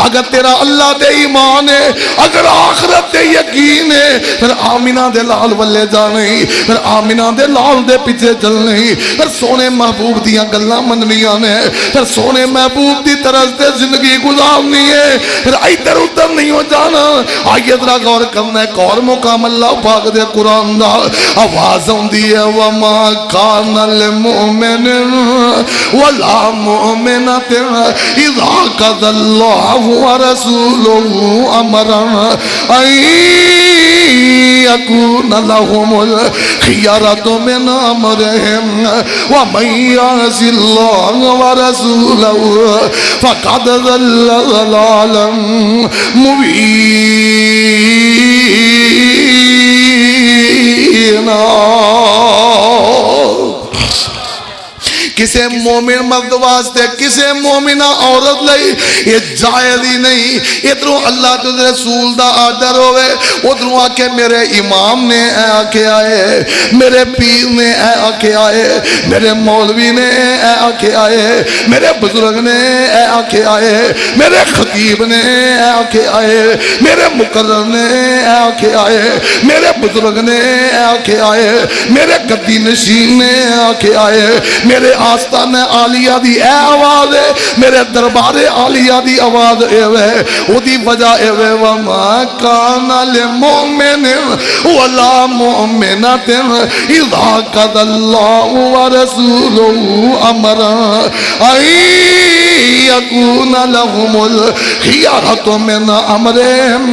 اگر تیرا اللہ دے ایمان ہے، اگر آخرت دے یقین ہے، پھر آمینہ دے لال والے جانے، پھر آمینہ دے لال دے پیچھے چلنے، پھر سونے محبوب دیاں گلاں مننیاں نے، پھر سونے محبوب دی طرز دے زندگی گزارنی ہے، پھر ادھر ادھر نہیں ہو جانا۔ آئیے ذرا غور کرنا ہے، ایک اور مقام اللہ پاک دے قرآن دا آواز ہوندی ہے، وَمَا كَانَ لِلْمُؤْمِنٍ وَلَا مُؤْمِنَةٍ إِذَا قَضَى اللَّهُ وَرَسُولُهُ أَمْرًا أَن يَكُونَ لَهُمُ الْخِيَرَةُ مِنْ أَمْرِهِمْ وَمَن يَعْصِ اللَّهَ وَرَسُولَهُ فَقَدْ ضَلَّ ضَلَالًا مُبِينًا۔ کسے مومن مرد واسطے، کسے مومنہ عورت لئی یہ جائز ہی نہیں۔ ادھروں اللہ کے رسول دا آرڈر ہوئے، ادھروں آکے میرے امام نے اے آکے آئے، میرے پیر نے اے آکے آئے، میرے مولوی نے اے آکے آئے، میرے بزرگ نے اے آکے آئے، میرے خطیب نے اے آکے آئے، میرے مقرر نے اے آکے آئے، میرے بزرگ نے اے آکے آئے، میرے گدی نشین نے اے آکے آئے، میرے آستان عالیہ دی اے آواز ہے، میرے دربار عالیہ دی آواز اے ہے، وہ دی وجہ اے ہے، وَمَا كَانَ لِلْمُؤْمِنٍ وَلَا مُؤْمِنَةٍ إِذَا قَضَى اللَّهُ وَرَسُولُهُ أَمْرًا أَن يَكُونَ لَهُمُ الْخِيَرَةُ مِنْ أَمْرِهِمْ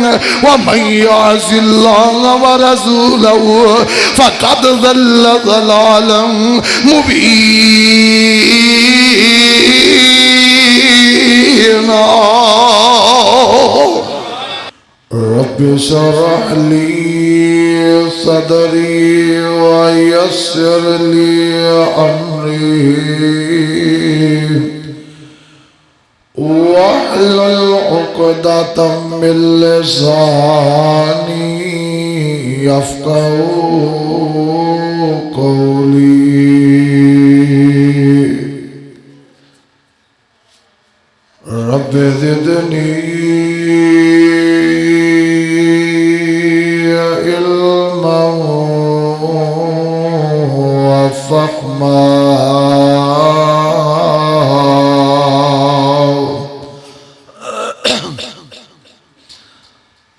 وَمَن يَعْصِ اللَّهَ وَرَسُولَهُ فَقَدْ ضَلَّ ضَلَالًا مُبِينًا۔ رب اشرح لي صدري ويسر لي أمري واحلل عقدة من لساني يفقهوا قولي۔ رب زدني علما وفهما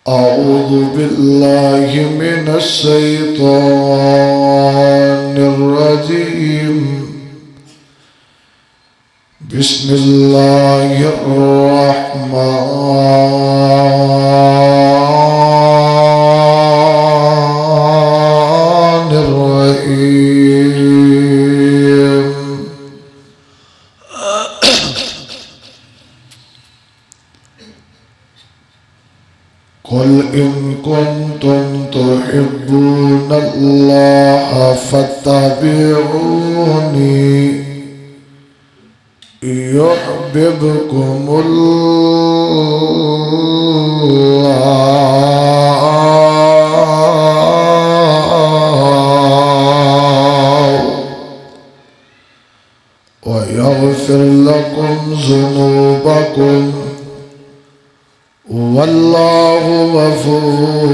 أعوذ بالله من الشيطان الرجيم، بسم الله الرحمن الرحيم۔ قل إن كنتم تحبون الله فاتبعوني يحببكم الله ويغفر لكم ذنوبكم والله غفور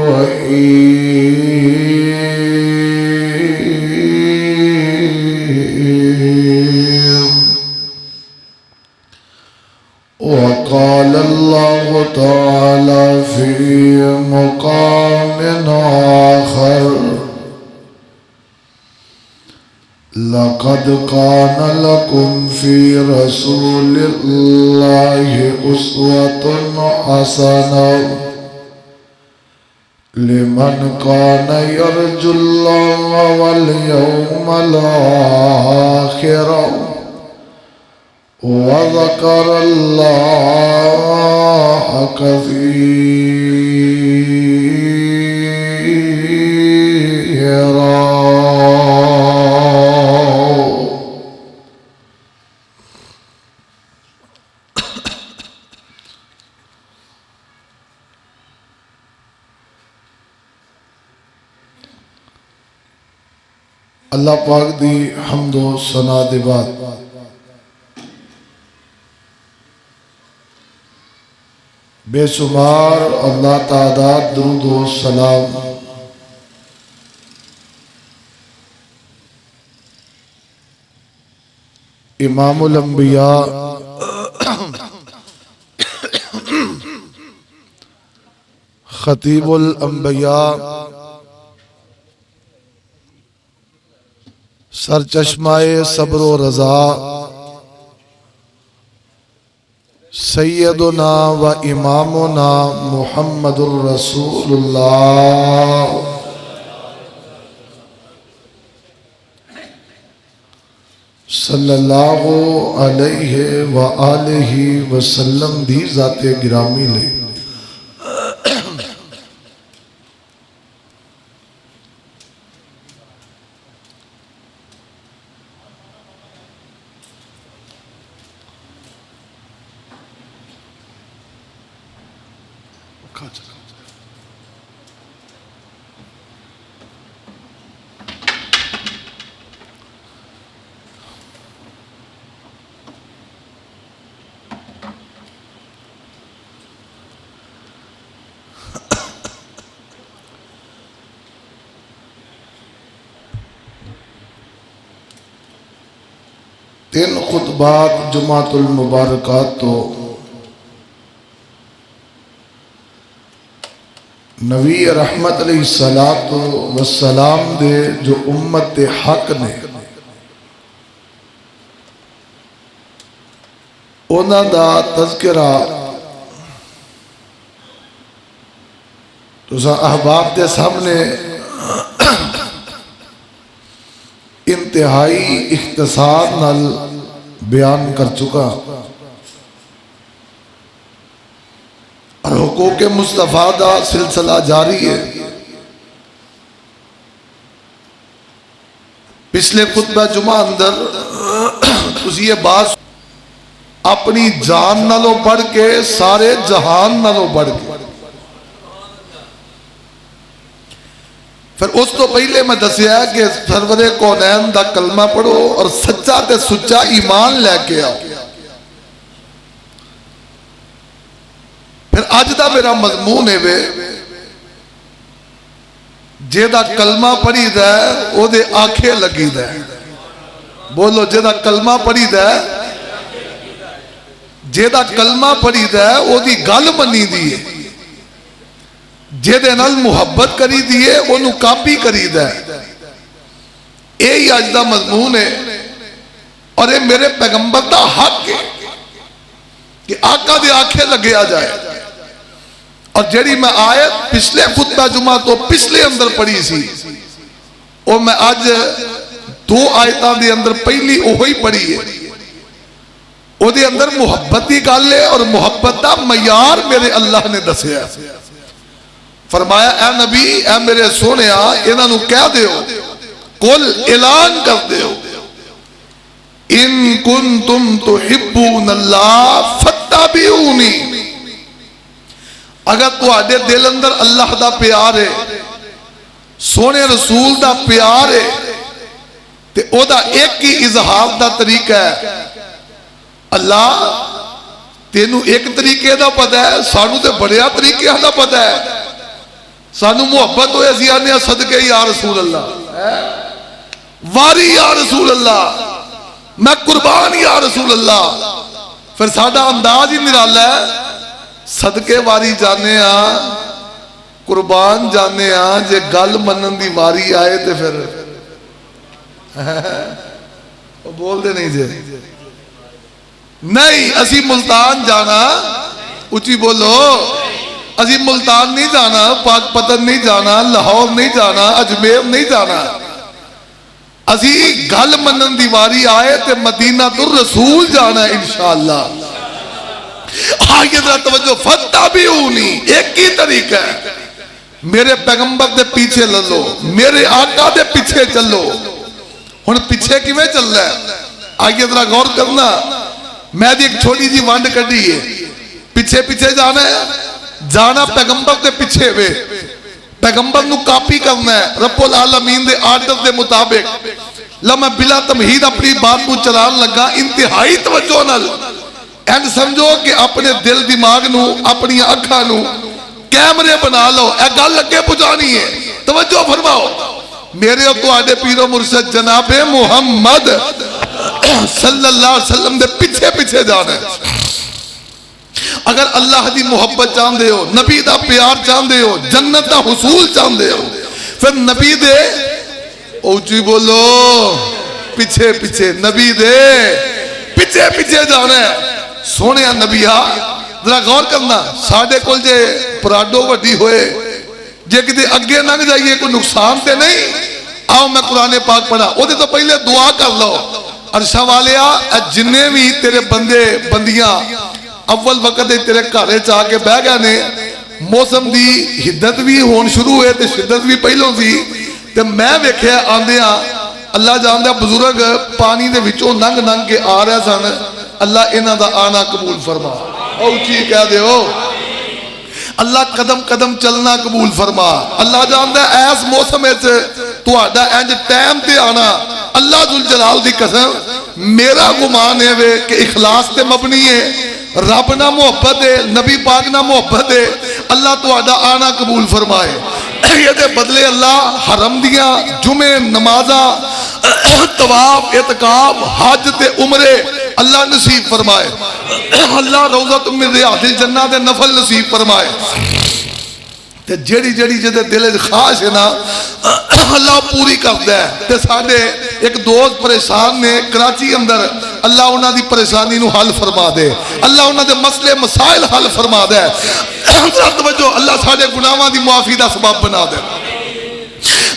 رحيم۔ وقال الله تعالى في مقام آخر: لقد كان لكم في رسول الله أسوة حسنة لمن كان يرجو الله واليوم الآخر وذكر الله كثيرا۔ اللہ پاک دی حمد و ثنا دے بعد بے شمار اللہ تعداد درود و سلام امام الانبیاء خطیب الانبیاء سرچشمائے صبر و رضا سیدنا و امامنا محمد الرسول اللہ صلی اللہ علیہ وآلہ وسلم دی ذات گرامی لے تین خطبات جمعۃ المبارکات تو نبی رحمت علیہ السلام دے جو امت حق نے انہاں دا تذکرہ تساں احباب دے سامنے انتہائی اختصار نال بیان کر چکا اور حقوق مصطفیٰ دا سلسلہ جاری ہے۔ پچھلے خطبہ جمعہ اندر تسی یہ بات اپنی جان نالوں بڑھ کے سارے جہان نالوں بڑھ کے، پھر اس تو پہلے میں دسیا کہ سرور کونین دا کلمہ پڑھو اور سچا تے سچا ایمان لے کے آؤ۔ پھر آج دا میرا مضمون ہے وے جے دا کلمہ پڑھی دا ہے او دے آنکھیں لگی دا ہے، بولو جے دا کلمہ پڑھی دا ہے، جے دا کلمہ پڑھی دا ہے او دی گل منی دی ہے، جے دے نال محبت کری دیئے انہوں کاپی کری دے۔ یہی آج دا مضمون ہے اور یہ میرے پیغمبر دا حق ہے کہ آقا دے آنکھیں لگے آ جائے۔ اور جیڑی میں آیت پچھلے خطبہ جمعہ تو پچھلے اندر پڑھی سی اور میں آج دو آیتاں دے اندر پہلی اوہی پڑھی ہے، او دے اندر محبتی گالے اور محبت دا معیار میرے اللہ نے دسیا۔ فرمایا اے نبی اے میرے سونیا انہاں نو کہہ دیو، قل اعلان کر دیو، ان کنتم تحبون اللہ فاتبعونی، اگر تواڈے دل اندر اللہ دا پیار ہے، سونے رسول دا پیار ہے، تے او دا ایک ہی اظہار دا طریقہ ہے۔ اللہ تینوں ایک طریقے دا پتہ ہے، سانوں تے بڑیا طریقے دا پتہ ہے، سانو محبت ہوئے اسی آنے صدقے یا رسول اللہ، واری یا رسول اللہ، میں قربان یا رسول اللہ۔ پھر ساڑھا انداز ہی نرالا ہے، صدقے واری جانے ہاں، قربان جانے ہاں، جے گل منن دی واری آئے تے پھر وہ بول دے نہیں جے نہیں اسی ملتان جانا، اچھی بولو اسی ملتان نہیں جانا، پاک پتن نہیں جانا، لاہور نہیں جانا، اجمیر نہیں جانا، اسی گل منن دیواری آئے تے مدینہ الرسول جانا ہے انشاءاللہ۔ آئیے ذرا توجہ، فاتبعونی ایک ہی طریقہ ہے، میرے پیغمبر دے پیچھے للو، میرے آقا دے پیچھے چلو۔ ہن پیچھے کیویں چل رہا ہے؟ آئیے ذرا غور کرنا، میں دی ایک چھوٹی جی وانڈ کڈی ہے، پیچھے پیچھے جانا ہے، جانا پیغمبر دے پیچھے وے، پیغمبر نو کاپی کرنا ہے رب العالمین دے آرڈر دے مطابق۔ لما بلا تمہید اپنی بات کو چلان لگا انتہائی توجہ نال، اینڈ سمجھو کہ اپنے دل دماغ نو اپنی اکھاں نو کیمرے بنا لو، اے گل لگے پہنچانی ہے. توجہ فرماؤ، میرے اور تواڈے پیر و مرشد جناب محمد صلی اللہ علیہ وسلم دے پیچھے پیچھے جانا ہے. اگر اللہ دی محبت چاہندے ہو، نبی دا پیار چاہندے ہو، جنت دا حصول چاہندے ہو، پھر نبی دے اوچی بولو پیچھے پیچھے، نبی دے پیچھے پیچھے جانا ہے. سونے نبیہ ذرا غور کرنا، ساڑھے کل جے پراڈو وڈی ہوئے جے کدے اگے ننگ جائیے کوئی نقصان تے نہیں. آؤ میں قرآن پاک پڑھا، وہ دے تو پہلے دعا کر لو. عرشہ والیا جننے بھی تیرے بندے بندیاں اول وقت تیرے گھرے چاہ کے بہ گئے نے، موسم دی حدت بھی ہون شروع ہوئے تے شدت بھی پہلوں سی، تے میں ویکھیا آندیاں اللہ جاندہ بزرگ پانی دے وچوں ننگ ننگ کے آ رہے سن. اللہ انہاں دا آنا قبول فرما. او چی کہہ دے ہو، اللہ قدم قدم چلنا قبول فرما. اللہ جاندہ ایس موسم تہاڈا انج ٹائم تے آنا، اللہ ذوالجلال دی قسم میرا گمان ہے کہ اخلاص تے مبنی ہے، رب نہ محبت ہے، نبی پاک نہ محبت ہے. اللہ تہاڈا آنا قبول فرمائے. یہ دے بدلے اللہ حرم دیاں جمعے نمازاں طواف اعتکاف حج تے عمرے اللہ نصیب فرمائے. اللہ روضۃ من ریاض الجنہ دے نفل نصیب فرمائے. تے جیڑی جیڑی جدے دل خواہش ہے نا اللہ پوری کرتا ہے. تے ساڈے ایک دوست پریشان نے کراچی اندر، اللہ انہاں دی پریشانی نو حل فرما دے، اللہ انہاں دے مسئلے مسائل حل فرما دے. توجہ، اللہ ساڈے گناہاں دی معافی دا سبب بنا دے.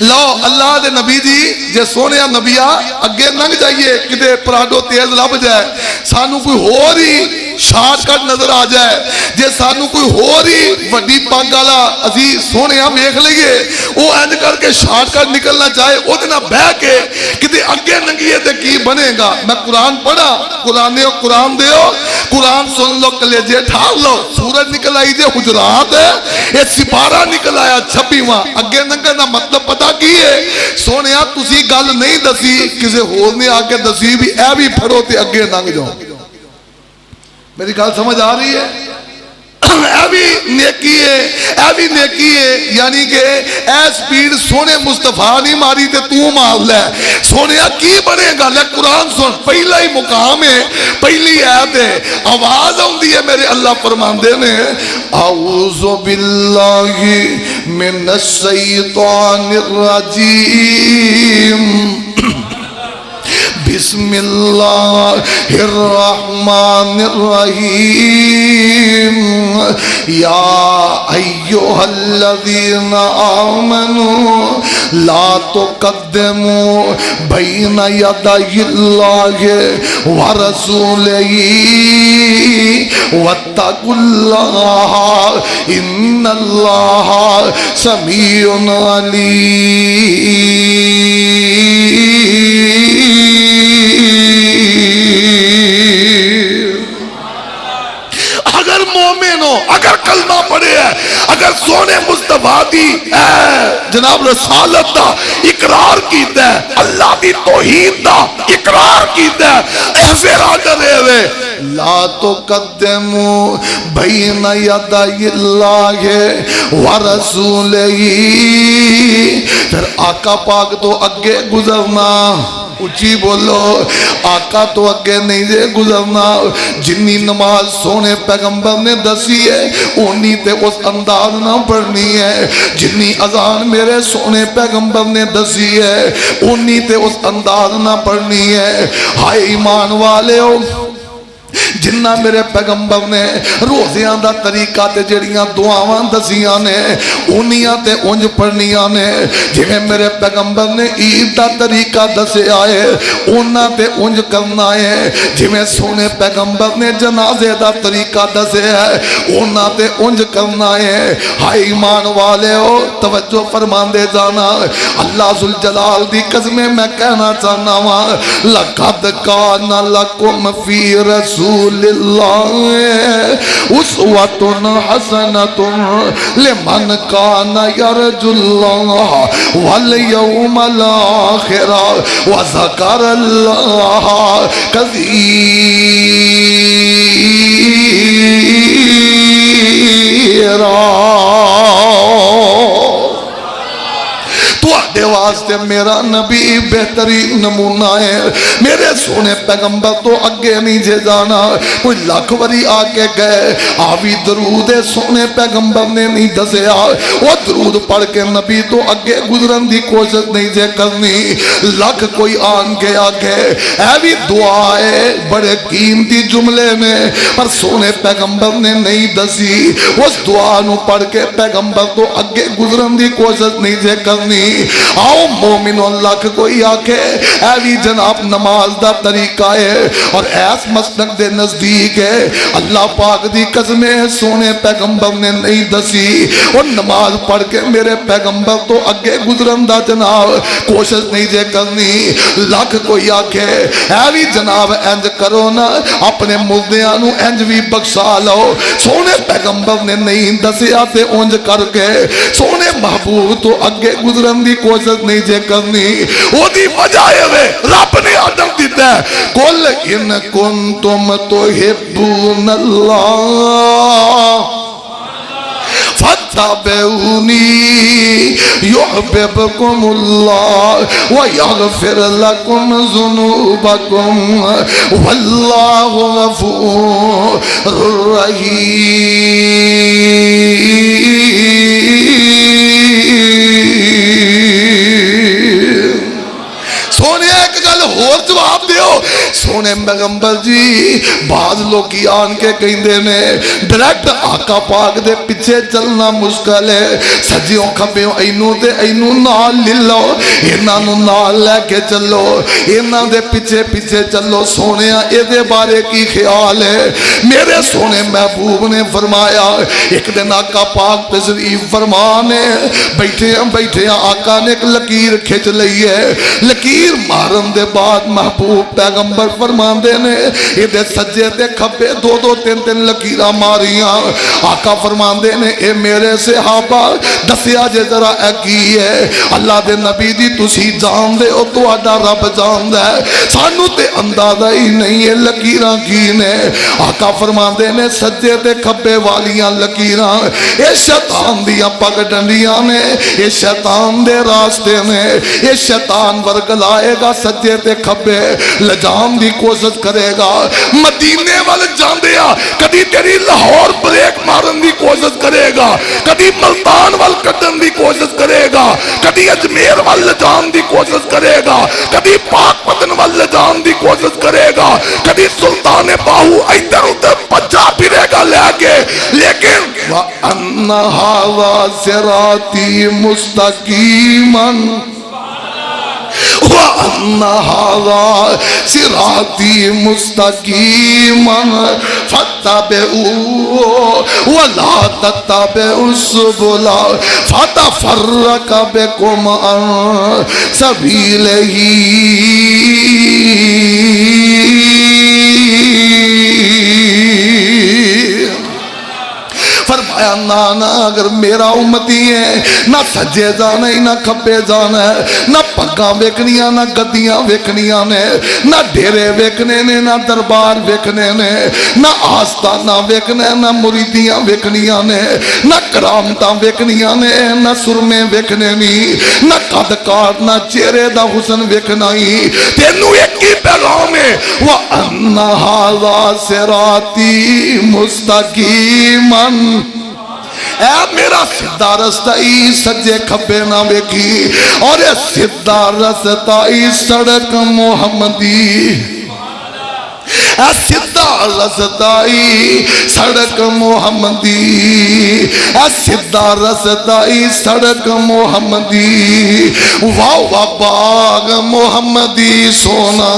لو اللہ دے نبی جی جے سونے نبیہ اگے ننگ جائیے کدے پراڈو تیز لب جائے، سانو کوئی ہو رہی شارٹ کٹ نظر آ جائے، جے سانو کوئی ہو رہی وڈی پاگ والا عزیز سونے ہم دیکھ لئیے، وہ اینج کر کے شارٹ کٹ نکلنا چاہے وہ دینا بہ کے کدے اگے ننگیے تے کی بنے گا. میں قرآن پڑھا، قرآن دیو، قرآن سن لو، کلیجے ٹھار لو. سورج نکل آئی دے حجرات ہے، یہ سپارہ نکل آیا 26واں. اگے ننگے دا مطلب پتا کی ہے سونے تسی گل نہیں دسی، کسے ہور نے آ کے دسی بھی اے بھی پھڑو تے اگے ننگ جاؤ. میری گل سمجھ آ رہی ہے؟ اے بھی نیکی ہے، یعنی کہ اے سپیڈ سونے مصطفیٰ نہیں ماری تے تو مار لے. سونے کی بنے گا؟ لے قرآن سن، پہلا ہی مقام ہے، پہلی آیت ہے، آواز ہوندی ہے میرے اللہ فرماندے نے اعوذ باللہ من الشیطان الرجیم بسم اللہ الرحمن الرحیم یا ایہا الذین آمنوا لا تقدموا بین یدی اللہ ورسولہ واتقوا اللہ ان اللہ سمیع علیم. اگر مومن ہو، اگر کلمہ پڑھے ہے، اگر سونے مصطفیٰ دی جناب رسالت دا اقرار کیتا ہے، اللہ دی توحید دا اقرار کیتا ہے، پھر آگے رہے ہوئے لا تقدموا بین یدی اللہ ورسولہ، پھر آقا پاک تو اگے گزرنا. اچھی بولو، آقا تو اگے نہیں دے گزرنا. جنی نماز سونے پیغمبر نے دسی ہے انہی تے اس انداز نہ پڑھنی ہے، جنی اذان میرے سونے پیغمبر نے دسی ہے انہی تے اس انداز نہ پڑھنی ہے. ہائے ایمان والے ہو، جنہ میرے پیغمبر نے روزیاں دا طریقہ تے جڑیاں دعاواں دسیاں نے انہیاں تے انج پڑھنیاں نے، جنہیں میرے پیغمبر نے عید دا طریقہ دسے آئے انہاں تے انج کرنا ہے، جنہیں سونے پیغمبر نے جنازے دا طریقہ دسے ہے انہاں تے انج کرنا ہے. ہائے ایمان والے ہو، توجہ فرمان دے جانا. اللہ ذوالجلال دی قسمیں میں کہنا چاہنا ہوں لَقَدْ كَانَ لَكُمْ فِي رَسُولِ اللہ اسوۃ حسنۃ لمن کان یرجو اللہ والیوم الاخر وذکر اللہ کثیرا. واسطے میرا نبی بہترین نمونہ ہے. میرے سونے پیغمبر تو اگے نہیں جے جانا. کوئی لاکھ وری آکے گئے آوی درود سونے پیغمبر نے نہیں دسیا. وہ درود پڑھ کے نبی تو اگے گزرن دی کوشش نہیں جے کرنی. لاکھ کوئی آن کے آگے ایوی دعا ہے بڑے قیمتی جملے میں پر سونے پیغمبر نے نہیں دسی. اس دعا نو پڑھ کے پیغمبر تو اگے گزرن دی کوشش نہیں جے کرنی. آؤ مومنو لاکھ کوئی آکے ایوی جناب نماز دا طریقہ ہے اور ایس مسلک دے نزدیک ہے. اللہ پاک دی قسم سونے پیغمبر نے نہیں دسی. اور نماز پڑھ کے میرے پیغمبر تو اگے گزرن دا جناب کوشش نہیں جے کرنی. لاکھ کوئی آکے ایوی جناب انج کرو نا اپنے مردیاں نو انج بھی بخشا لو. سونے پیغمبر نے نہیں دسیا تے اونج کر کے سونے محبوب تو اگے گزرن دی کوشش نہیں جے کرنی. وہ دی وجہ ہے رب نے آدم دیتا ہے قل ان کنتم تحبون اللہ فاتبعونی یحببکم اللہ ویغفر لکم ذنوبکم واللہ غفور رحیم. سونے ایک گل اور جواب دیو. سونے پیغمبر جی بعض لوگ آن کے کہندے نے ڈائریکٹ آقا پاک دے پیچھے چلنا مشکل ہے. سجیوں کھبیوں اینو تے اینو نال للو انہاں نو نال لے کے چلو انہاں دے پیچھے پیچھے چلو. سونیا اے دے بارے کی خیال ہے؟ میرے سونے محبوب نے فرمایا ایک دن آقا پاک تشریف فرمانے بیٹھے آقا نے ایک لکیر کھچ لئی ہے. لکیر مارن دے بعد محبوب پیغمبر فرماندے نے یہ سجے تے کھبے دو دو تین تین لکیرہ ماریاں. آقا فرماندے نے اے میرے صحابہ دسیا جے ذرا اے کی ہے. اللہ دے نبی دی تسی جان دے او تو آڈا رب جان دے سانو تے اندازہ ہی نہیں ہے لکیرہ کی نے. آقا فرماندے نے سجے تے کھبے والیاں لکیرہ اے شیطان دیاں پگ ڈنڈیاں نے اے شیطان دے راستے نے. اے شیطان ورگلائے گا سجے تے کھبے لجام دی کوشش کرے گا. مدینے والے جان دیا کدی تیری لاہور بریک مارن دی کوشش کرے گا کدی ملتان وال کٹن دی کوشش کرے گا کدی اجمیر وال لجام دی کوشش کرے گا کدی پاک پتن وال لجام دی کوشش کرے گا کدی سلطان باہو ایدر ادھر پجا پھرے گا لے کے. لیکن وَأَنَّ هَذَا صِرَاطِي مُسْتَقِيمًا وَأَنَّ هَذَا صِرَاطِي مُسْتَقِيمًا فَاتَّبِعُوهُ وَلَا تَتَّبِعُوا السُّبُلَ فَتَفَرَّقَ بِكُمْ عَن سَبِيلِهِ. فرمایا نانا اگر میرا امتی ہے نہ سجے جانا ہی نہ کھپے جانا ہے نہ پگاں ویکھنیاں نہ گدیاں ویکھنیاں نے نہ ڈیرے ویکھنے نے نہ دربار ویکھنے نے نہ آستانہ ویکھنے نہ مریدیاں ویکھنیاں نے نہ کرامتاں ویکھنیاں نے نہ سرمے ویکھنے نہیں نہ قد کاٹ نہ چہرے دا حسن ویکھنا ہی. تینوں ایک ہی پیغام ہے وَأَنَّ هَذَا صِرَاطِي مُسْتَقِيمًا. اے میرا سدھا رستہ ہی سجے کھبے نہ ویکھی اور اے سدھا رستہ ہی سڑک محمدی. اے سدھا رستہ ہی سڑک محمدی اے سدھا رستہ ہی سڑک محمدی. واہ واہ باغ محمدی سونا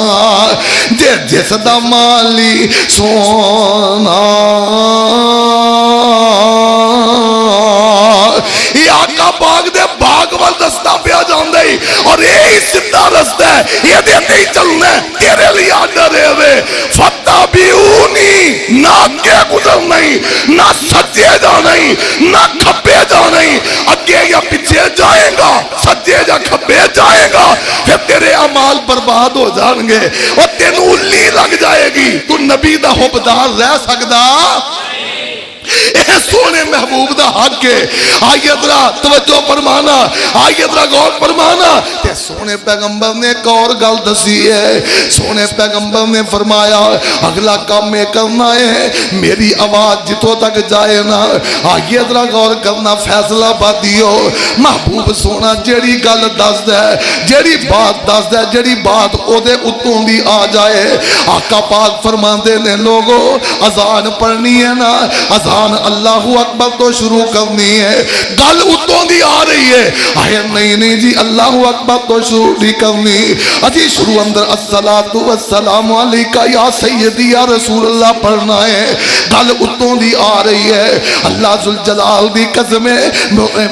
جے جس دا مالی سونا. یہ آقا باغ دے باغ وال دستا پیا جاندے اور یہی سدھا رستہ ہے یہ دے نہیں چلنا تیرے لیے آڈر ہے. فتبعونی نہ اگے گزر نہیں نہ سجے جا نہیں نہ کھپے جا نہیں. اگے یا پیچھے جائیں گا سجے یا کھپے جائیں گا پھر تیرے اعمال برباد ہو جان گے اور تینوں الی لگ جائے گی. تو نبی دا حبدار رہ سکدا اے سونے محبوب دا حق ہے. آئیے ذرا توجہ فرمانا, آئیے ذرا غور فرمانا. تے سونے پیغمبر نے ایک اور گل دسی ہے. سونے پیغمبر نے فرمایا اگلا کام یہ کرنا ہے میری آواز جتوں تک جائے نا. آئیے ذرا غور کرنا, فیصلہ بادیو محبوب سونا جیڑی گل دس دے, جیڑی بات دس دے, جیڑی بات او دے اتوں دی آ جائے, آقا پاک فرماندے نے لوگو اذان پڑھنی ہے نا, اذان اللہ اکبر تو شروع کرنی ہے. گل اتوں دی آ رہی ہے, آئے نہیں جی اللہ اکبر تو شروع نہیں کرنی. اجی شروع اندر الصلاۃ والسلام علیکہ یا سیدی یا رسول اللہ پڑھنا ہے. گل اتوں دی آ رہی ہے. اللہ ذوالجلال دی قسم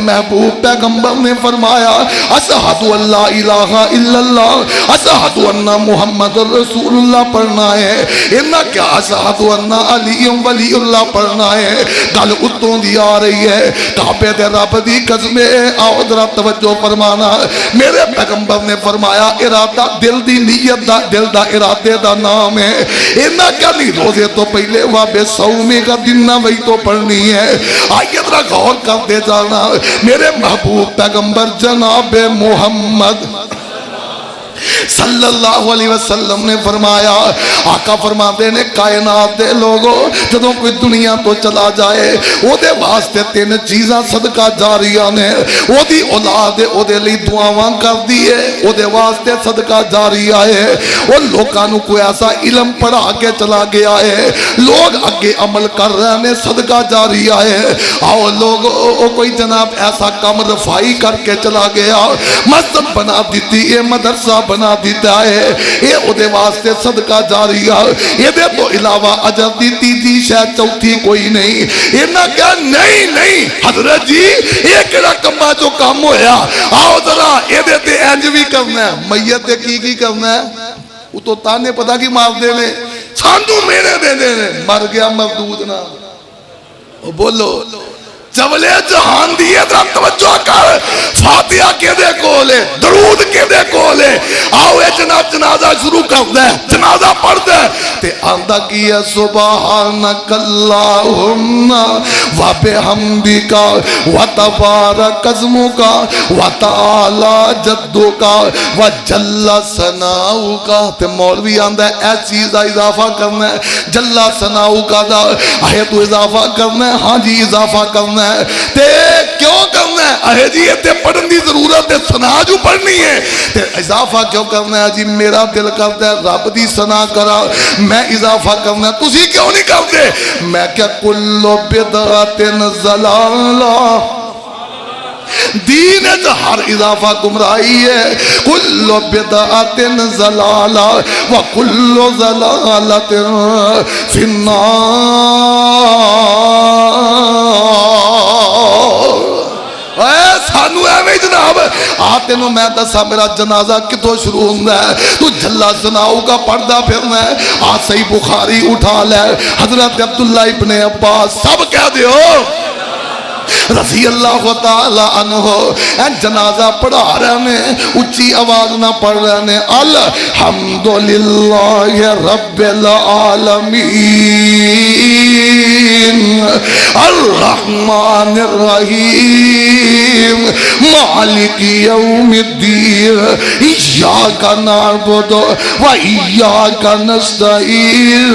محبوب پیغمبر نے فرمایا اشہد ان لا الہ الا اللہ اشہد ان محمد رسول اللہ پڑھنا ہے. انہا کیا اشہد ان علی ولی اللہ پڑھنا ہے. گل اتوں دی آ رہی ہے. کعبے دے رب دی قسم آؤ ذرا توجہ فرمانا. میرے پیغمبر نے فرمایا ارادہ دل دی نیت دا, دل دا ارادے دا نام ہے. انہا کیا نہیں روزے تو پہلے وابے سومے کا دن نہ وہی تو پڑھنی ہے. آئیے ذرا غور کر دے جانا. میرے محبوب پیغمبر جناب محمد صلی اللہ علیہ وسلم نے فرمایا, آقا فرماتے نے کائنات دے لوگوں جدوں کوئی دنیا تو چلا جائے او دے واسطے تین چیزاں صدقہ جاریہ نے. او دی اولاد او دے لی دعاواں کر دیئے, او دے واسطے صدقہ جاریہ ہے. او لوگاں نو کوئی ایسا علم پڑھا کے چلا گیا ہے, لوگ اگے عمل کر رہے ہیں, صدقہ جاریہ ہے. آؤ لوگ او کوئی جناب ایسا کام رفائی کر کے چلا گیا, مسجد بنا دیتی ہے, مدرسہ بنا دیتا ہے, اے او دے واسطے صدقہ جاریہ. یہ دے تو علاوہ اجر دی تیجی شاید چوتھی کوئی نہیں. انہاں کہا نہیں حضرت جی یہ کہڑا کمہ جو کام ہویا, آؤ ذرا یہ دے تے انج بھی کرنا ہے. میت دے کی کرنا ہے, وہ تو تانے پتا کی مار دے لے, سانو میرے دے دے لے, مر گیا مردود نہ بولو. جولے جہان دیئے در توجہ کر, فاتحہ کے دے کولے, درود کے دے کولے. آؤ اے جناب جنازہ شروع کر دے, جنازہ پڑھ دے. تے آندہ کیا سبحانک اللہم و بحمدک و تبارک اسمک و تعالی جدک و جل ثناؤک. تے مولوی آندہ اے چیزہ اضافہ کرنا ہے, جل ثناؤک دا آئے تو اضافہ کرنا ہے. ہاں جی اضافہ کرنا ہے. تے کیوں کرنا ہے؟ اے جی یہ تے پڑھن دی ضرورت ہے, ثنا جو پڑھنی ہے. تے اضافہ کیوں کرنا ہے؟ جی میرا دل کرتا ہے رب دی ثنا کرا, میں اضافہ کرنا ہے. تسی کیوں نہیں کرتے؟ میں کیا کل بدعت ضلالہ, دین ہر اضافہ گمراہی ہے. کل بدعت ضلالہ و کل ضلالت فی النار. سانو ایویں جناب آتے نو میں دسا میرا جنازہ کتوں شروع ہوتا ہے, تو جھلا سناؤ کا پردہ پھرنا ہے. آج صحیح بخاری اٹھا لے, حضرت عبداللہ ابن عباس سب کہہ دیو رضی اللہ تعالی عنہ جنازہ پڑھا رہے ہیں, اچھی آواز نہ پڑھ رہے ہیں. الحمدللہ رب العالمین الرحمن الرحیم مالک یوم الدین ایاک نعبد و ایاک نستعین.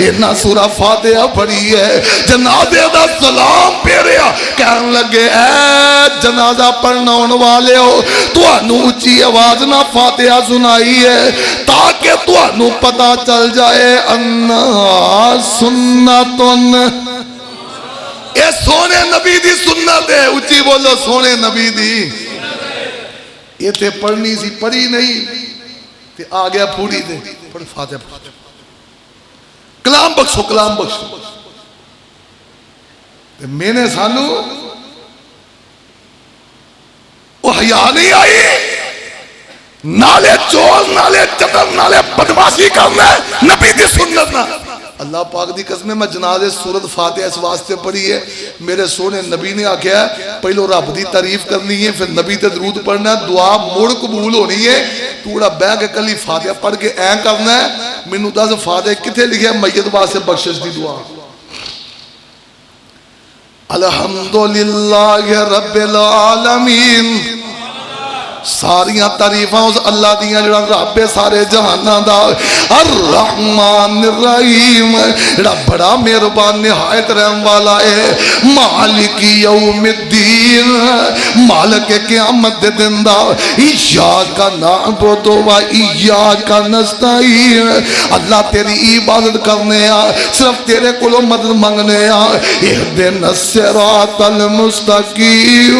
اتنا سورہ فاتحہ پڑھی ہے, جنازے دا سلام پیریا کہنے لگے اے جنازہ پڑھنا ہونے والے ہو, تو انو اچھی آواز نہ فاتحہ سنائی ہے تاکہ تو انو پتا چل جائے انہا سنتن, اے سونے نبی دی سنت ہے. اچھی بولو سونے نبی دی. یہ تے پڑھنی سی پڑھی نہیں تے آ گیا پوری دے پڑھ فاتحہ پڑھ, کلام بخشو کلام بخشو. میں نے سانو وہ حیا نہیں آئی, نالے چور نالے چتر نالے بدماشی کرنا ہے نبی دی سنت نہ. اللہ پاک دی قسم میں جنازے سورت فاتحہ اس واسطے پڑھی ہے, میرے سونے نبی نے آکھیا ہے پہلو رب دی تعریف کرنی ہے, پھر نبی تے درود پڑھنا ہے, دعا موڑ قبول ہونی ہے. توڑا بہ کے کلی فاتحہ پڑھ کے این کرنا ہے. مینوں دس فاتحہ کتے لکھے میت واسطے بخشش دی دعا. الحمدللہ رب العالمین ساریاں تعریفاں اس اللہ دیاں جڑا رب سارے جہاناں دا الرحمن الرحیم جڑا بڑا مہربان نہایت رحم والا ہے مالک یوم الدین مالک قیامت دے دن دا ایاک نعبد و ایاک نستعین اللہ تیری عبادت کرنے آ صرف تیرے کولوں مدد منگنے آ اہدنا الصراط المستقیم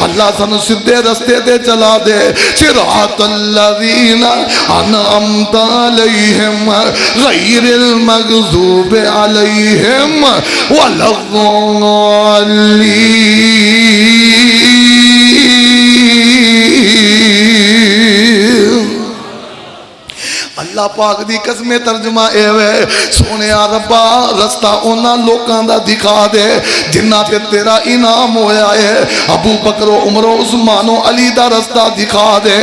اللہ سانو سیدھے رستے تے چلا دے صراط الذین انعمت علیہم غیر المغضوب علیہم ولا الضالین اللہ پاک دی قسم ترجمہ اے وے سونے ربا رستہ اونا لوکاں دا دکھا دے جنہ تے تیرا انعام ہویا ہے ابو بکر و عمر و عثمان و علی دا رستہ دکھا دے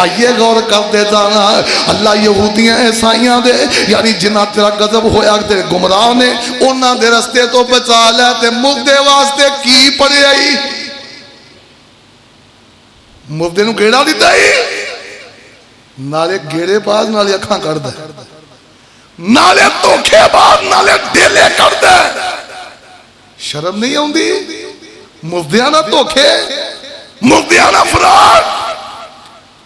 آئیے غور کر دے جانا اللہ یہودیاں عیسائیاں دے یعنی جنہ تیرا غضب ہویا تے گمراہ نے اونا دے رستے تو بچا لے تے مردے واسطے کی پڑے آئی مردے نو گیڑا دیتا ہی نالے گیڑے باز نالے اکھاں کر دے نالے توکھے باز نالے دلے کر دے شرم نہیں ہوں دی مفدیانہ توکھے مفدیانہ فرار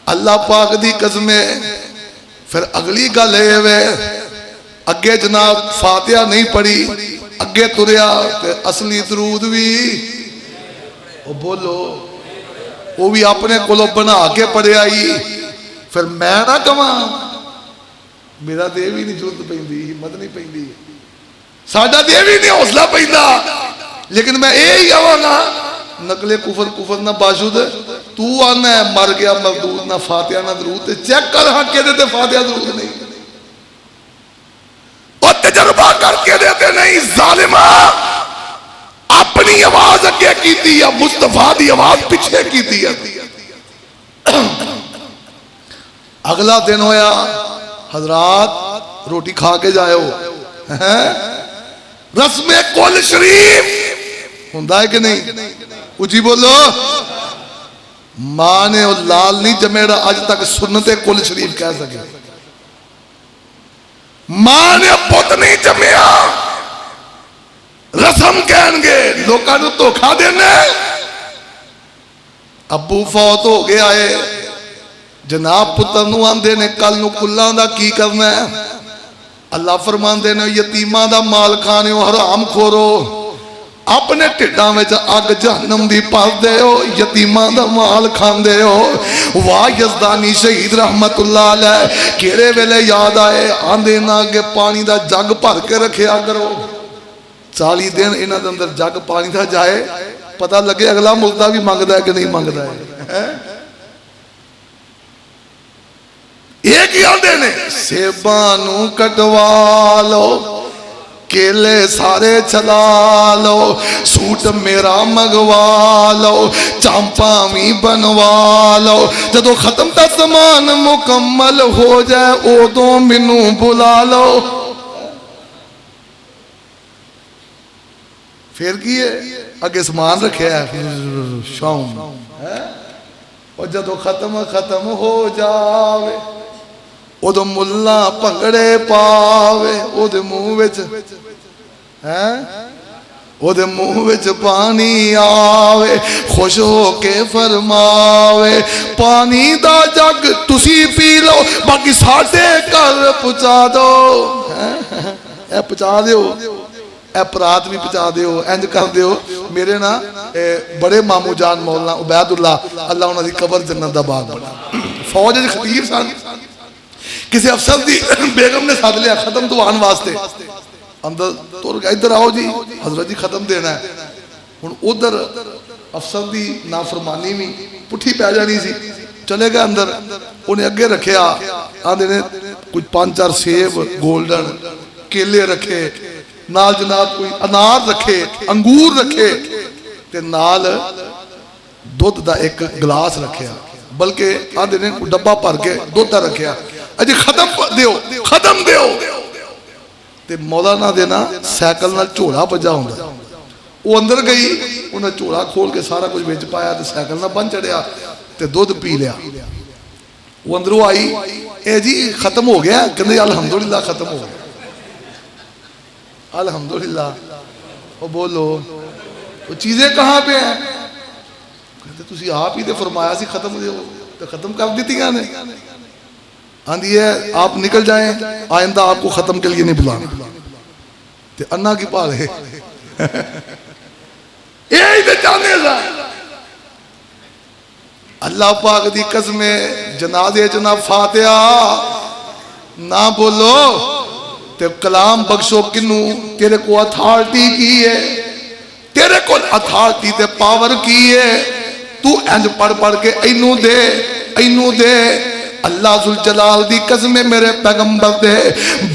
اللہ پاک دی قسمیں پھر اگلی گل ہے وے اگے جناب فاتحہ نہیں پڑھی اگے تریا اصلی درود بھی بولو وہ بھی اپنے کولو بنا کے پڑھے آئی پھر میں نہ کہاں میرا دے بھی نہیں ضرورت پہندی ہمت نہیں پہندی ساڈا دے بھی نہیں حوصلہ پہندا لیکن میں یہی آواں گا نقل کفر نہ باشد تو آنا ہے مر گیا مردود نہ فاتحہ نہ درود چیک کر ہاں کہ دیتے فاتحہ درود نہیں اور تجربہ کر کے دیتے نہیں ظالمہ اپنی آواز اگے کی دی یا مصطفیٰ دی آواز پیچھے کی دی اگلا دن ہویا حضرات روٹی کھا کے جائے ہو رسم کل شریف ہوندہ ہے کہ نہیں اچھی بولو ماں نے لال نہیں جمیڑا آج تک سنت کل شریف کہہ سکے ماں نے پت نہیں جمیا رسم کہن گے لوکاں نو دھوکا دینا ابو فوت ہو گیا ہے جناب پتر نو آندے نے کل نو کلاں دا کی کرنا ہے اللہ فرماندے نے یتیماں دا مال کھانے ہو حرام کھورو اپنے ٹھڈاں وچ اگ جہنم دی پال دے ہو یتیماں دا مال کھان دے ہو واہ یزدانی شہید رحمت اللہ علیہ کیڑے ویلے یاد آئے آندے نا کہ پانی دا جگ بھر کے رکھیا کرو 40 دن انہاں دے اندر جگ پانی دا جائے پتہ لگے اگلا مردہ بھی مانگدا ہے کہ نہیں مانگدا ہے ایک ہی آندے نے سیبانو کٹوا لو کیلے سارے چلا لو سوٹ میرا مگوا لو چامپاں بھی بنوا لو جدو ختم تا زمان مکمل ہو جائے اودوں منو بلا لو پھر کیے اگے سامان رکھے ہے شام اور جدو ختم ہو جاوے او دو ملا پنگڑے پاوے او دے منہ وچ پانی آوے خوش ہو کے فرماوے پانی دا جگ تسی پی لو باقی ساڑھے کر پچا دو اے پچا دیو اے پرات بھی پچا دیو اینج کر دیو میرے نا بڑے مامو جان مولانا عبید اللہ اللہ انہوں نے قبر جنت دا باغ بنا فوج خطیر سان کسی افسر دی بیگم نے ساتھ لیا ختم تو آن واسطے اندر تو ادھر آؤ جی حضرت جی ختم دینا ہے ادھر افسر دی نافرمانی میں پٹھی پہ جانی سی چلے گئے اندر انہیں اگے رکھے آدھے نے کچھ 5-4 سیب گولڈن کیلے رکھے نال جناب کوئی انار رکھے انگور رکھے تے نال دودھ دا ایک گلاس رکھے بلکہ آدھے نے کوئی ڈبہ پھر کے دودھ دا رکھے اجی ختم دیو تے مولانا دینا سیکل نال چوڑا بجا ہوندا وہ اندر گئی، انہیں چوڑا کھول کے سارا کچھ بیچ پایا تو سائیکل نہ بن چڑھیا تو دودھ پی لیا. وہ اندروں آئی، اے جی ختم ہو گیا؟ کہنے الحمدللہ ختم ہو گیا. الحمدللہ. وہ بولو وہ چیزیں کہاں پہ ہیں؟ کہتے تسی آپ ہی تو فرمایا سی ختم ہو تو ختم کر دیتی نے. آندھی ہے آپ نکل جائیں، آئندہ آپ کو ختم کے لیے نہیں بلانا. تے انا کی پال ہے یہی تے چاہنے سا. اللہ پاک دی قسم جنازے جناب فاتحہ نہ بولو تے کلام بخشو کنو؟ تیرے کو اتھارٹی کی ہے، تیرے کو اتھارٹی تے پاور کی ہے. تو انج پڑھ پڑھ کے اینو دے اینو دے. اللہ ذوالجلال دی قسم میرے پیغمبر دے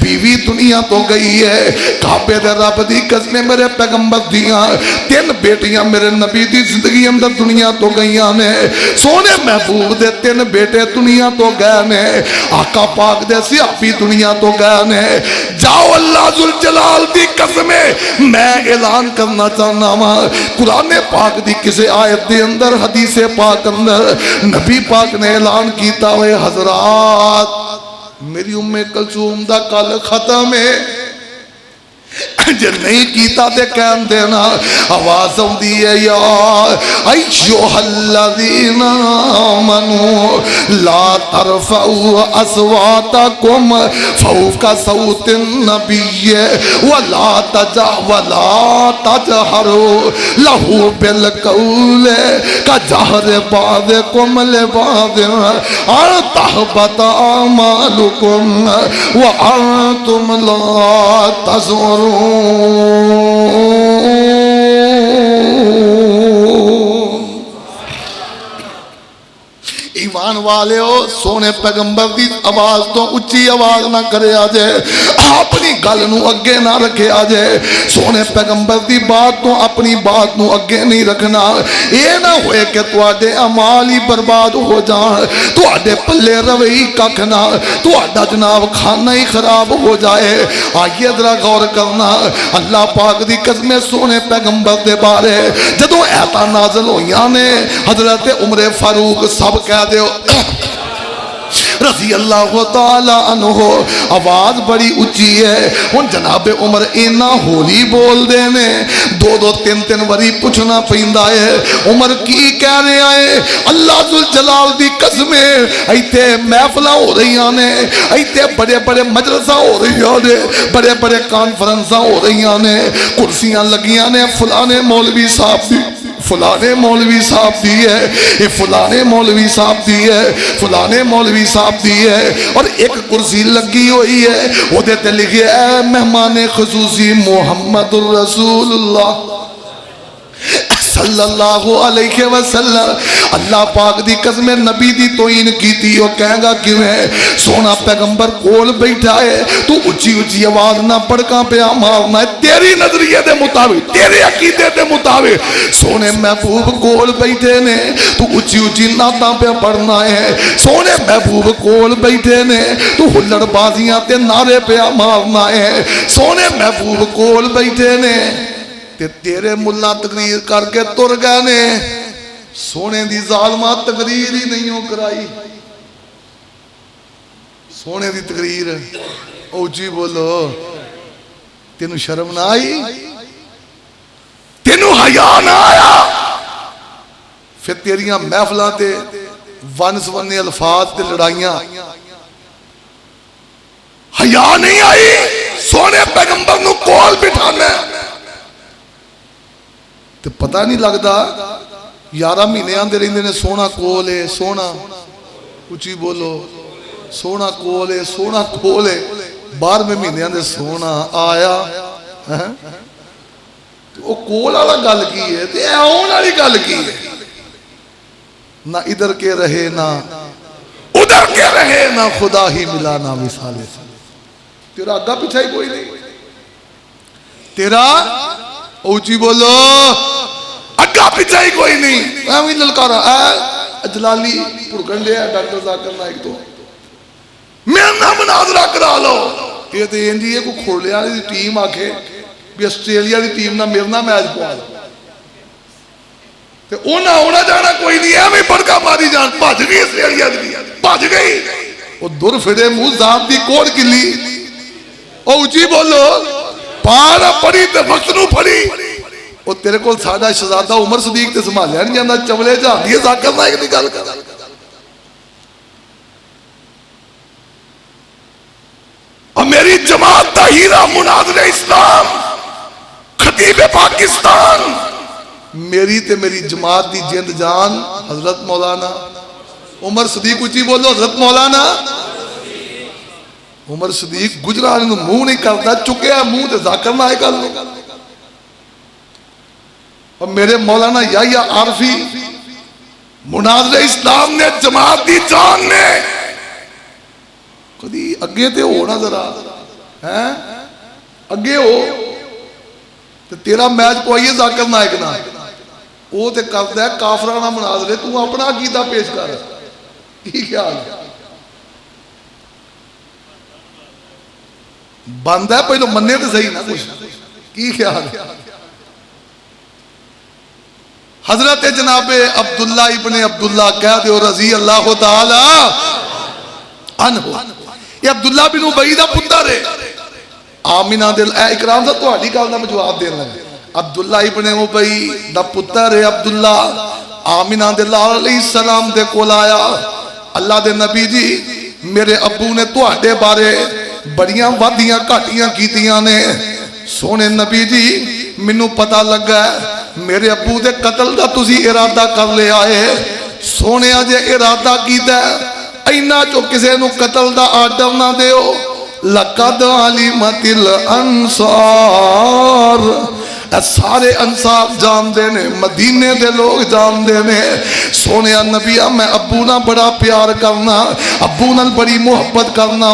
بیوی دنیا تو گئی ہے. کعبے دے رب دی قسم میرے پیغمبر دیاں 3 بیٹیاں میرے نبی دی زندگی اندر دنیا تو گئیاں نے. سونے محبوب دے 3 بیٹے دنیا تو گئے نے. آقا پاک دے صحابی دنیا تو گئے نے. جاؤ اللہ ذوالجلال دی قسم میں اعلان کرنا چاہنا ہوں، قرآن پاک دی کسے آیت دے اندر حدیث پاک اندر نبی پاک نے اعلان کیتا ہوئے حضرات میری کلثوم دا کل ختم ہے. جے نہیں کیتا تے کہن دینا آواز ہوندی ہے یا ایھا الذین آمنوا لا ترفعوا اصواتکم فوق صوت النبی ولا تجہروا له بالقول کجہر بعضکم لبعض ان تحبط اعمالکم وانتم لا تشعرون. ایمان والے ہو سونے پیغمبر دی آواز تو اچھی آواز نہ کرے آجے، اپنی گل نو اگے نہ رکھے آجے. سونے پیغمبر دی بات تو اپنی بات نو اگے نہیں رکھنا. یہ نہ ہوئے کہ تواڈے اعمال ہی برباد ہو جان، تواڈے پلے روئی ککھ نہ، تواڈا جناب کھانا ہی خراب ہو جائے. آئیے ذرا غور کرنا اللہ پاک دی قسم سونے پیغمبر دے بارے جدوں ایتاں نازل ہوئیاں نے حضرت عمر فاروق سب کہہ دیو رضی اللہ تعالی عنہ. آواز بڑی اچھی ہے. ان جناب عمر اینا ہولی بول دینے 2-3 وری پوچھنا پیندا ہے عمر کی کہہ رہے آئے. اللہ ذوالجلال دی قسم ایتے محفلہ ہو رہی نے، ایتے بڑے بڑے مجلسہ ہو رہی نے، بڑے بڑے کانفرنسہ ہو رہی نے، کرسیاں لگیاں نے. فلانے مولوی صاحب دی، فلانے مولوی صاحب دی ہے، یہ فلانے مولوی صاحب دی ہے، فلانے مولوی صاحب دی ہے. اور ایک کرسی لگی ہوئی ہے وہ دیتے لکھے اے مہمان خصوصی محمد الرسول اللہ صلی اللہ علیہ وسلم. اللہ پاک دی قسم نبی دی توہین کیتی وہ کہیں گا کیوں ہے؟ سونا پیغمبر کول بیٹھا ہے، تو اچھی اچھی آواز نہ پڑکاں پہ مارنا ہے تیری نظریے دے مطابق، تیرے عقیدے دے مطابق. سونے محبوب کول بیٹھے نے تو اچھی اچھی نعتاں پہ پڑھنا ہے. سونے محبوب کول بیٹھے نے تو ہلڑ بازیاں تے نعرے پہ مارنا ہے. سونے محبوب کول بیٹھے نے تیرے ملا تقریر کر کے تر گئے نے. سونے دی ظالمہ تقریر ہی نہیں ہو کرائی. سونے دی تقریر او جی بولو تینو شرم نہ آئی؟ تینو حیا نہ آیا؟ پھر تیریاں محفلاں تے ون سونے الفاظ تے لڑائیاں حیا نہیں آئی؟ سونے پیغمبر نو کول بٹھانا تو پتہ نہیں لگتا 11 مہینے آندے رہندے نے سونا کول ہے، سونا اچھی بولو سونا کول ہے، سونا کول ہے. 12ویں مہینے آندے سونا آیا. وہ کول والا گل کی ہے تے آن والی گل کی ہے؟ نہ ادھر کے رہے نہ ادھر کے رہے، نہ خدا ہی ملا نہ مثال. تیرا اگا پیچھا ہی کوئی نہیں، تیرا اونچی بولو اگا پیچھا ہی کوئی نہیں. ایویں للکارا اے جلالی پڑکنڈے ہے ڈاکٹر ذاکر نائک تو میرے نام مناظرہ کرا لو. یہ تو انجی ہے کوئی کھوڑ لیا دی ٹیم آکھے بھی آسٹریلیا دی ٹیم نہ میرنا میچ پوا لو. تے اونا ہونا جانا کوئی نہیں ہے میں پڑکا ماری جان بھج گئی اس لیے بھج گئی وہ دور پھرے منہ ذات دی کوڑ کلی او اچھی بولو پارا پڑی تے وقت نو پڑی وہ تیرے کو ساڑھا شہزادہ عمر صدیق تے سنبھالیا نہیں جانا چولے جان دیے ذاکر نائک نکال کر اور میری جماعت دا ہیرا مناظر اسلام خطیب پاکستان میری تے میری جماعت دی جند جان حضرت مولانا عمر صدیق اچھی بولو حضرت مولانا عمر صدیق گجران انہوں منہ نہیں کرتا چکے ہیں منہ تے ذاکر نہ آئے کر لو اور میرے مولانا یا عارفی مناظر اسلام نے جماعت دی جان نے کدی اگے تے ہو نا ذرا اگے ہو تے تیرا میچ کو آئیے ذاکر نائک نہ وہ تے کرتا ہے کافرانہ مناظرے تو اپنا عقیدہ پیش کر کی خیال ہے بند ہے پہلو مننے تے صحیح نہ کچھ کی خیال ہے حضرت جناب عبداللہ ابن عبداللہ کہہ دیو رضی اللہ تعالی عنہ یہ عبداللہ بن ابی دا پتر ہے آمینہ دل اے اکرام سے تو ہڈی کالنا میں جواب دینا ہے عبداللہ ابن ابی دا پتر ہے عبداللہ آمینہ دل علیہ السلام دے کول آیا اللہ دے نبی جی میرے ابو نے تو ہڈے بارے بڑیاں وادیاں کھاٹیاں کیتیاں نے سونے نبی جی منو پتہ لگا ہے میرے ابو دے قتل دا تسی ارادہ کر لے آئے سونے آجے ارادہ کیتا ہے اینا جو کسے نو قتل دا آڈر نہ دیو لَقَدْ عَلِمَتِ الْأَنصَارِ سارے انصار جان دینے مدینے دے لوگ جان دینے سونے نبیہ میں ابو نہ بڑا پیار کرنا ابو نہ بڑی محبت کرنا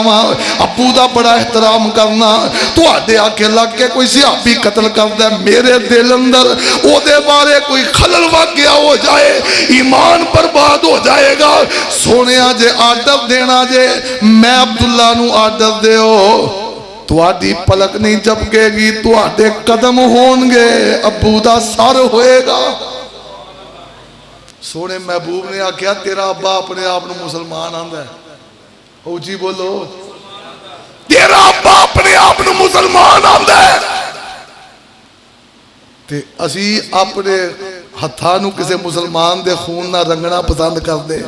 ابو دا بڑا احترام کرنا تو آدھے آکے لگ کے کوئی صحابی قتل کر دے میرے دل اندر او دے بارے کوئی خلل واقعہ ہو جائے ایمان برباد ہو جائے گا سونے آجے آڈر دینا جے میں عبداللہ نو آڈر دے ہو تو آدھی پلک نہیں جھپکے گی تو آدھے قدم ہونگے ابو دا سر ہوئے گا سونے محبوب نے آکھیا تیرا ابا اپنے آپ نے مسلمان آندہ ہے او جی بولو تیرا ابا اپنے آپ نے مسلمان آندہ ہے تے اسی اپنے ہتھانوں کسے مسلمان دے خون نہ رنگنا پسند کر دے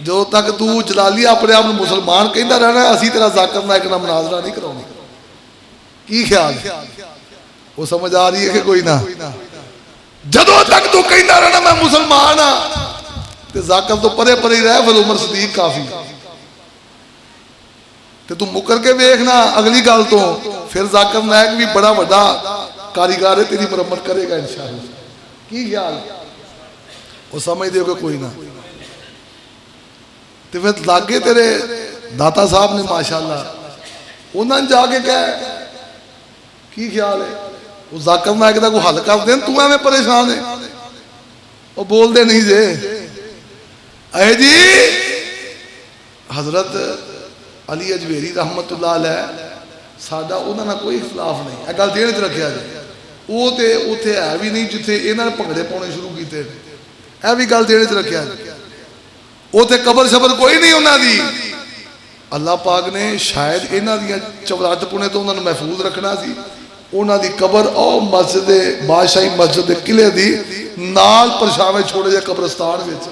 جو تک تو جلالی اپنے آپ مسلمان کہندہ رہنا ہے اسی طرح ذاکر نائک نہ مناظرہ نہیں کرونی کی خیال ہے وہ سمجھ آ رہی ہے کہ کوئی نہ جدو تک تو کہندہ رہنا میں مسلمان ہاں تے ذاکر تو پرے پرے رہے پھر عمر صدیق کافی تے تو مکر کے بیکھنا اگلی گال تو پھر ذاکر نائک بھی بڑا بڑا کاریگر ہے تیری مرمت کرے گا انشاءاللہ کی خیال وہ سمجھ دے کہ کوئی نہ تو پھر لاگے تیرے داتا صاحب نے ماشاءاللہ انہوں نے جا کے کہا کی خیال ہے وہ ذاکر نائک دا کو حل کر دیں تو ہمیں پریشان ہے وہ بول دے نہیں دے اے جی حضرت علی اجویری رحمت اللہ علیہ سادہ انہوں نے کوئی اختلاف نہیں اے گل دینے تے رکھیا جائے وہ تے اتھے ہے بھی نہیں جتھے انہوں نے پکڑے پونے شروع کیتے اے بھی گل دینے تے رکھیا جائے وہ تے قبر شبر کوئی نہیں ہونا دی اللہ پاک نے شاید انہاں دیاں چوراٹ پونے تو انہوں نے محفوظ رکھنا سی انہاں دی قبر او مسجد بادشاہی مسجد قلعے دی نال پرشاوے چھوڑے جائے قبرستان وچ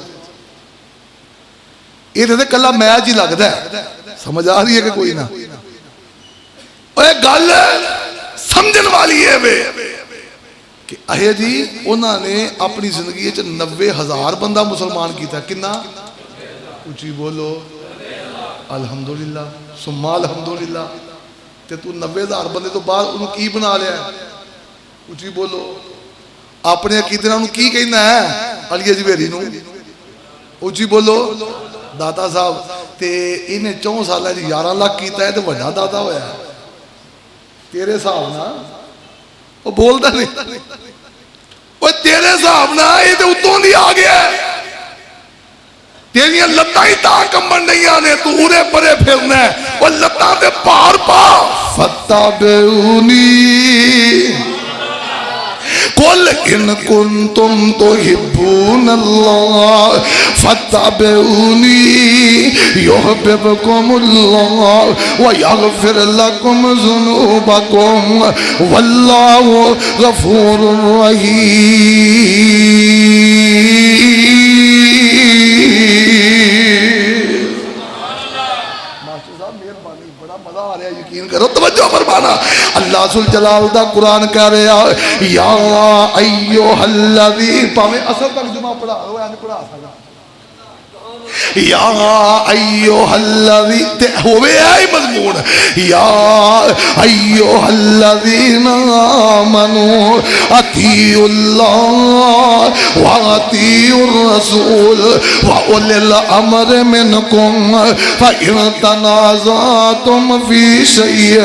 یہ تے کلا میچ ہی لگدا ہے سمجھ آ رہی ہے کہ کوئی نہ اے گل سمجھن والی ہے وے کہ اے جی انہاں نے اپنی زندگی وچ 90,000 بندہ مسلمان کیتا کنا اچھی بولو الحمدللہ ثم الحمدللہ تے تو 90,000 بندے تو بعد انہوں کی بنا لیا ہے اچھی بولو اپنے عقیدے انہوں کی کہنا ہے علی اجویری نو اچھی بولو داتا صاحب تے انہیں 4 سالہ جی 11 لاکھ کیتا ہے تے وڈا داتا ہویا ہے تیرے صاحب نا وہ بولتا نہیں وہ تیرے صاحب نا یہ تے اتوں دی آ گیا ہے تیریاں لتاں ہی تا کمبن نہیں آنے تو اورے پرے پھرنا ہے وہ لتاں دے پار پا فتابعونی قل ان کنتم تحبون اللہ فاتبعونی یحببکم اللہ ویغفر لکم ذنوبکم واللہ غفور رحیم۔ یقین کرو، توجہ فرمانا، اللہ ذوالجلال دا قرآن کہہ رہا یا ایوہ الذین، پاویں اصل تک جمعہ پڑھا رہا ہے، پڑھا سکتا یا ایوہ الذین، ہوئے ہے مضمون، یا ایوہ الذین آمنوا اطیعوا اللہ واطیعوا الرسول واولی الامر منکم فإن تنازعتم فی شیء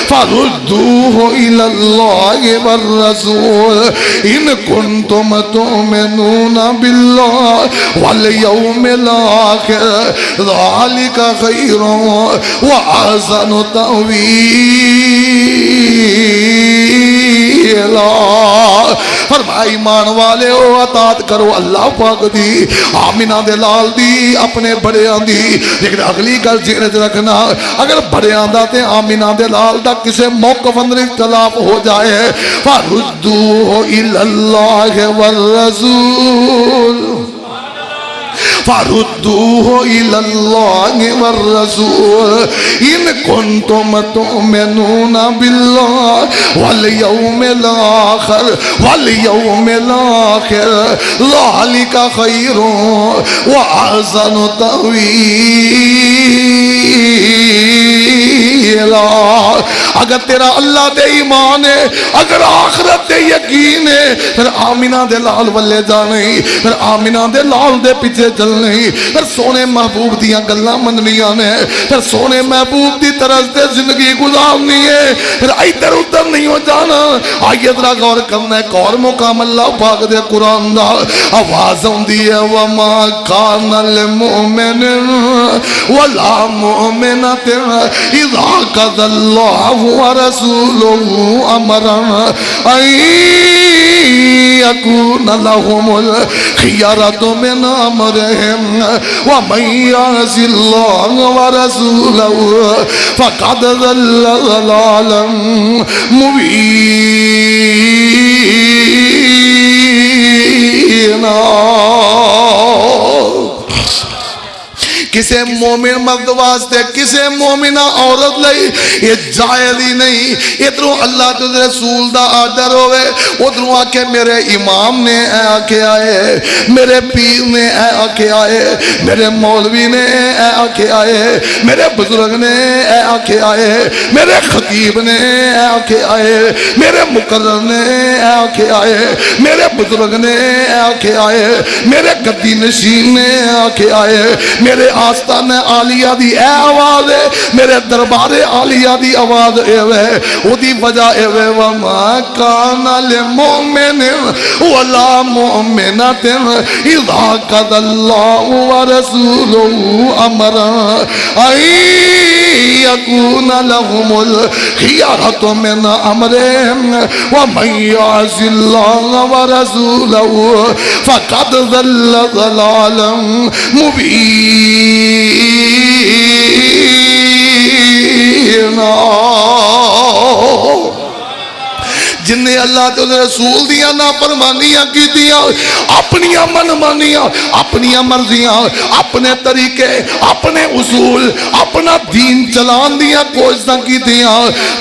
فردوه الی اللہ والرسول ان کنتم تؤمنون باللہ والیوم الآخر ذالک خیر وأحسن تأویلا۔ فرمایا ایمان والے ہو اطاعت کرو اللہ پاک دی، آمینہ دے لال دی، اپنے بڑے آندھی، لیکن اگلی گل ذہن رکھنا، اگر بڑے آندھا تے آمینہ دے لال دا کسے موقف اندر اختلاف ہو جائے فَرُدُّوهُ إِلَى اللَّهِ وَالرَّسُولِ فَرُدُّوهُ إِلَى اللَّهِ وَالرَّسُولِ إِن كُنتُمْ تُؤْمِنُونَ بِاللَّهِ وَالْيَوْمِ الْآخِرِ ذَلِكَ خَيْرٌ وَأَحْسَنُ تَأْوِيلًا۔ اگر تیرا اللہ دے ایمان ہے، اگر آخرت دے یقین ہے، پھر آمینہ دے لال والے جانے، پھر آمینہ دے لال دے پیچھے چلنے، پھر سونے محبوب دیاں گلہ مننیاں نے، پھر سونے محبوب دی طرز دے زندگی گزارنی ہے، پھر ادھر ادھر نہیں ہو جانا۔ آئیے ذرا غور کرنا ہے، اور مقام اللہ پاک دے قرآن دا آواز ہوندی ہے وَمَا كَانَ لِمُؤْمِنٍ وَلَا مُؤْمِنَةٍ إِذَا قَضَى اللَّهُ وَرَسُولُهُ أَمْرًا أَن يَكُونَ لَهُمُ الْخِيَرَةُ مِنْ أَمْرِهِمْ وَمَنْ يَعْصِ اللَّهَ وَرَسُولَهُ فَقَدْ ضَلَّ ضَلَالًا مُبِينًا۔ کسے مومن مرد واسطے، کسے مومنہ عورت لئی یہ جائز ہی نہیں۔ ادھروں اللہ تو رسول دا آرڈر ہوئے، ادھروں آکے میرے امام نے اے آکے آئے، میرے پیر نے اے آکے آئے، میرے مولوی نے اے آکے آئے، میرے بزرگ نے اے آکے آئے، میرے خطیب نے اے آکے آئے، میرے مقرر نے اے آکے آئے، میرے بزرگ نے اے آکے آئے، میرے گدی نشین نے اے آکے آئے، میرے آستان عالیہ دی اے آواز ہے، میرے دربار عالیہ دی آواز اے ہے، وہ دی وجہ اے ہے وَمَا كَانَ لِمُؤْمِنٍ وَلَا مُؤْمِنَةٍ إِذَا قَضَى اللَّهُ وَرَسُولُهُ أَمْرًا أَن يَكُونَ لَهُمُ الْخِيَرَةُ مِنْ أَمْرِهِمْ وَمَنْ يَعْصِ اللَّهَ وَرَسُولَهُ فَقَدْ ضَلَّ ضَلَالًا مبینہ۔ جن نے اللہ کے رسول دیا نافرمانیاں کی دیا، اپنی من مانیاں، اپنی مرضیاں، اپنے طریقے، اپنے اصول، اپنا دین چلان دیا کوششاں کی دیا،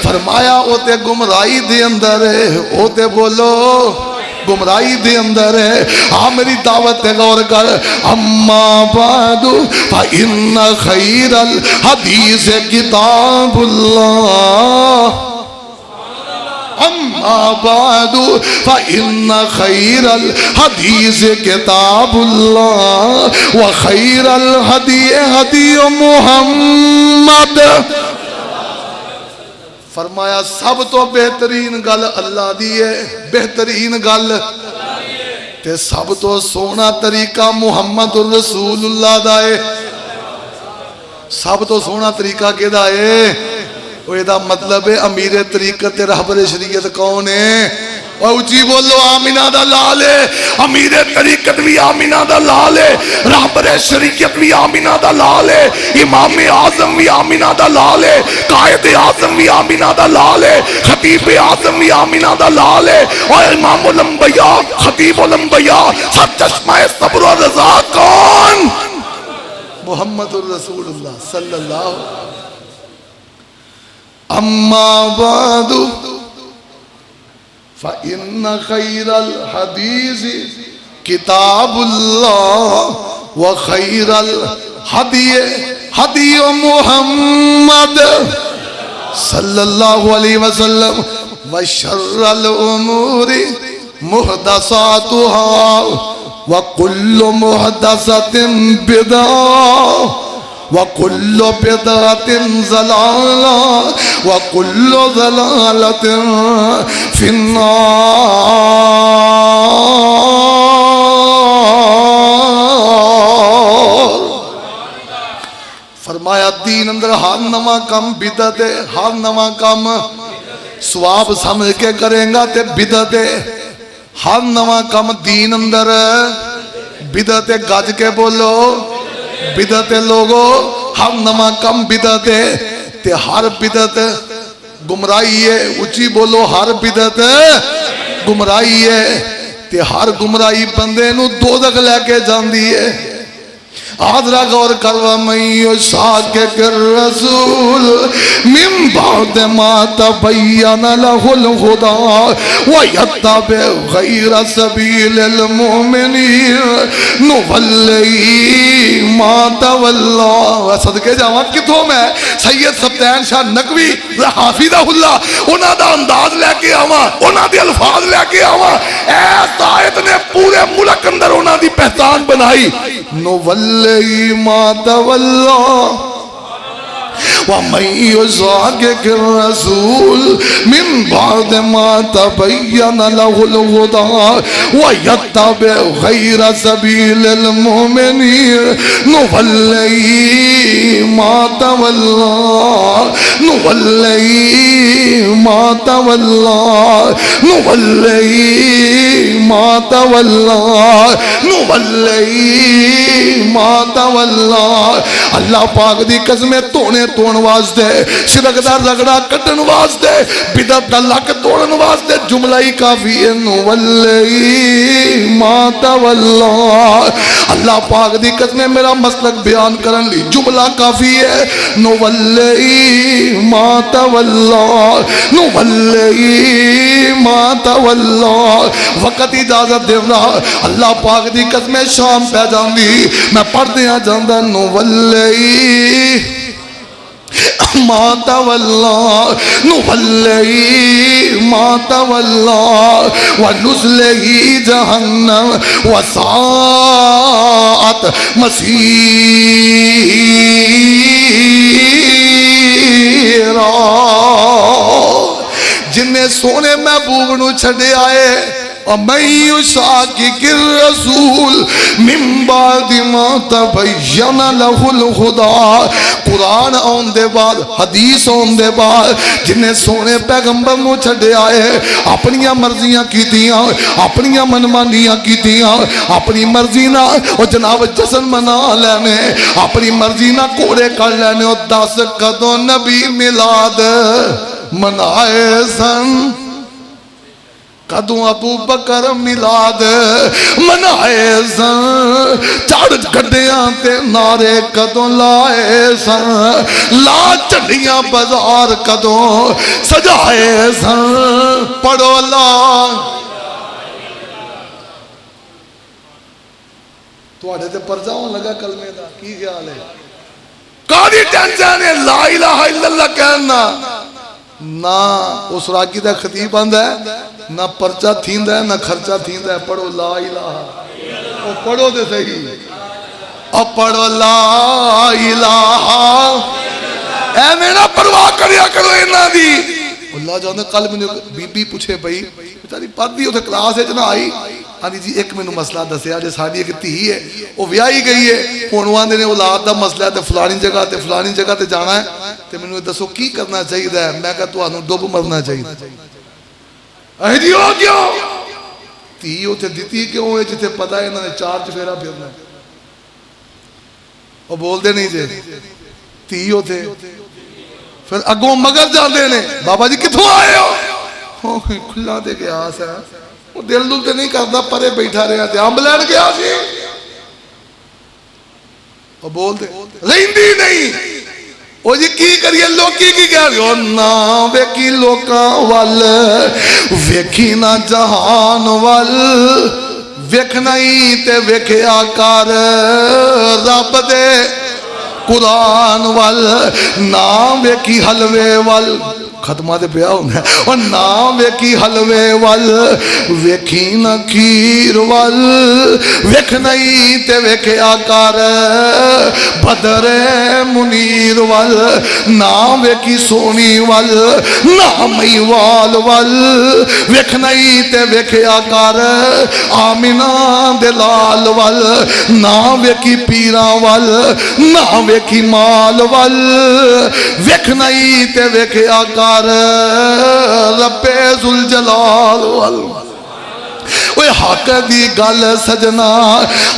فرمایا او تے گمراہی دے اندر ہے، او تے بولو گمراہی دے اندر ہے۔ ہاں میری دعوت غور کر، اما بعد فإن خیر الحدیث کتاب اللہ، اما بعد فإن خیر الحدیث کتاب اللہ وخیر الہدی ہدی محمد۔ فرمایا سب تو بہترین گل اللہ دی ہے، بہترین گل تے سب تو سونا طریقہ محمد الرسول اللہ دا ہے۔ سب تو سونا طریقہ کے دا ہے، وہ دا مطلب ہے امیر طریقت رہبر شریعت کون ہے؟ اچھی بولو آمینہ دا لال ہے، امیر طریقت بھی آمینہ دا لال ہے، رہبر شریعت بھی آمینہ دا لال ہے، امام اعظم بھی آمینہ دا لال ہے، قائد اعظم بھی آمینہ دا لال ہے، خطیب اعظم بھی آمینہ دا لال ہے، اور امام الانبیاء خطیب الانبیاء سر چشمہ صبر و رضا کون؟ محمد الرسول اللہ صلی اللہ علیہ وسلم۔ اما بعد فإن خير الحديث كتاب الله وخير الهدي هدي محمد صلى الله عليه وسلم وشر الأمور محدثاتها وكل محدثة بدعة وَكُلُّ بِدْعَةٍ ضَلَالَةٍ وَكُلُّ ضَلَالَةٍ فِي النَّارِ۔ فرمایا دین اندر ہر نواں کم بدعت ہے، ہر نواں کم ثواب سمجھ کے کریں گا تے بدعت ہے، ہر نواں کم دین اندر بدعت ہے، گج کے بولو بدعت لوگو، ہر نواں کم بدعت ہے تے ہر بدعت گمراہی ہے، اچھی بولو ہر بدعت گمراہی ہے تے ہر گمراہی بندے نو دوزخ لے کے جاندی ہے۔ آدھرا غور کروا من یشاقق الرسول من بعد ما تبین له الہدی ویتبع غیر سبیل المؤمنین نولیہ ما تولی۔ صدقے جاواں کتوں میں سید سبتین شاہ نقوی حافظہ اللہ انہاں دا انداز لے کے آواں، انہاں دی الفاظ لے کے آواں، ایس آیت نے پورے ملک اندر انہاں دی پہچان بنائی۔ نولی ما تولی وَمَن يُشَاقِقِ الرَّسُولَ مِن بَعْدِ مَا تَبَيَّنَ لَهُ الْهُدَى وَيَتَّبِعْ غَيْرَ سَبِيلِ الْمُؤْمِنِينَ نُوَلِّهِ مَا تَوَلَّى نُوَلِّهِ مَا تَوَلَّى نُوَلِّهِ مَا تَوَلَّى نُوَلِّهِ مَا تَوَلَّى۔ اللہ پاک دی قسمیں تونے توڑن واسطے، شرک دا رگڑا کٹن واسطے، بدعت دا لک توڑن واسطے جملہ ہی کافی ہے۔ نولی ما تولی۔ اللہ پاک دی قسمیں میرا مسلک بیان کرن لی جملہ کافی ہے۔ نولی ما تولی نولی ما تولی۔ وقت اجازت دے رہا اللہ پاک دی قسمیں شام پہ جان دی میں پڑھ دیا جاندہ نولی ما تولی نولی ما تولی ونزلہ جہنم وساعت مسیرا۔ جنہیں سونے محبوب نو چھڑے آئے وَمَن يُشَاقِقِ الرَّسُولَ مِن بَعْدِ مَا تَبَيَّنَ لَهُ الْهُدَى۔ قرآن آن دے بعد، حدیث آن دے بعد جنہیں سونے پیغمبر نو چھڑے آئے اپنیاں مرضیاں کیتیاں، اپنیاں منمانیاں کیتیاں، اپنی مرضی نہ اور جناب جسن منا لینے، اپنی مرضی نہ کوڑے کر لینے، اور 10 قدوں نبی میلاد منائے سن، قدوں ابو بکر میلاد منائے سن، چڑھ گڈیاں تے نعرے قدوں لائے سن، لا چڑیاں بازار قدوں سجائے سن۔ پڑھو اللہ تو آڑے تے پر جاؤں لگا کلمے دا کی خیال ہے؟ کاری ٹینشن ہے لا الہ الا اللہ کہنا نہ اس راکی دا خطیب آندہ ہے، نہ پرچہ تھیندہ ہے، نہ خرچہ تھیندہ ہے۔ پڑھو لا الہ، او پڑھو دے صحیح، او پڑھو لا الہ، اے میرا پرواہ کریا کرو اینا دی۔ اللہ جاندے قلب میں بی بی پوچھے بھئی بیچاری پڑھ دی ہوتے کلاس ہے جنا آئی آنی جی ایک میں مسئلہ دسیا جے ساڑی ایک تھی ہے وہ ویائی گئی ہے پونوان دینے اولاد دا مسئلہ ہے تے فلانی جگہ تے جانا ہے تے میں نے دسو کی کرنا چاہیے ہے میں کہا تو آنو ڈوب مرنا چاہیے اے جی ہو کیوں تھی اتنے دیتی کیوں ہے جتنے پتا ہے انہوں نے چار چفیرا پھرنا وہ بول دے نہیں جے تھی ہوتے پھر اگوں مگر جاندے نے بابا جی کتھوں آئے ہو کھلا دے کے آس ہے وہ دل دل تے نہیں کرتا پرے بیٹھا رہا تے امب لین گیا سی وہ بول دے لیندی نہیں وہ جی کی کریے لوکی کی کیا گیا نا ویکی لوکاں وال ویکھی نا جہان وال ویکھنا ہی تے ویکھیا کر رب دے قرآن وال نام ویکھی حلوے وال ختمہ دے پیا ہونا ہے اور نام ویکھی حلوے وال ویکھی نہ کھیر وال ویکھنائی تے ویکھیا کر بدر منیر وال نام ویکھی سونی وال نام ایوال وال ویکھنائی تے ویکھیا کر آمینہ دلال وال نام ویکھی پیرا وال نام ویکھی مال وال ویکھنائی تے ویکھیا کر رب ذوالجلال وال اوے حق دی گل سجنا